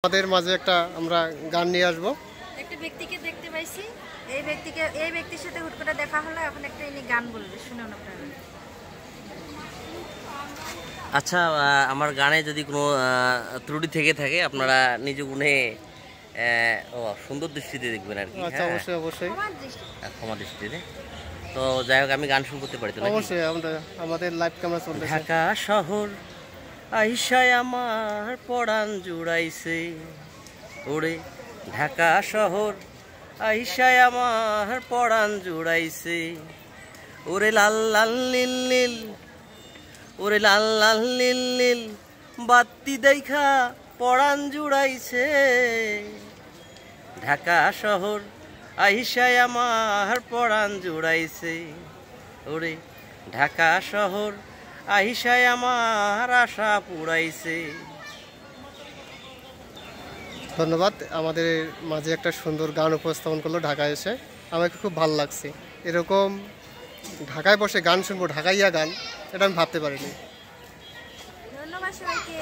আমাদের মাঝে একটা আমরা গান নিয়ে আসব। একটা ব্যক্তিকে দেখতে পাইছি, এই ব্যক্তির সাথে হুট করে দেখা হলো, এখন একটা ইনি গান বলবে, শুনুন আপনারা। আচ্ছা, আমার গানে যদি কোনো ত্রুটি থেকে থাকে আপনারা নিজ গুণে সুন্দর দৃষ্টিতে দেখবেন আর কি। আচ্ছা, অবশ্যই অবশ্যই ক্ষমা দৃষ্টিতে। তো যাই হোক, আমি গান শুরু করতে পারি তো? অবশ্যই, আমাদের লাইভ ক্যামেরা চলতেছে। ঢাকা শহর আইসায় আমার পরাণ জুড়াইছে, ওরে ঢাকা শহর আইসায় আমার পরাণ জুড়াইছে, ওরে লাল লাল নীল নীল, ওরে লাল লাল নীল নীল বাতি দেখা পরাণ জুড়াইছে। ঢাকা শহর আইসায় আমার পরাণ জুড়াইছে, ওরে ঢাকা শহর আইসায় আমার আশা পুরাইছে। ধন্যবাদ। আমাদের মাঝে একটা সুন্দর গান উপস্থাপন করলো ঢাকায় এসে, আমাকে খুব ভালো লাগছে। এরকম ঢাকায় বসে গান শুনবো, ঢাকাইয়া গান, এটা আমি ভাবতে পারিনি। ধন্যবাদ সবাইকে।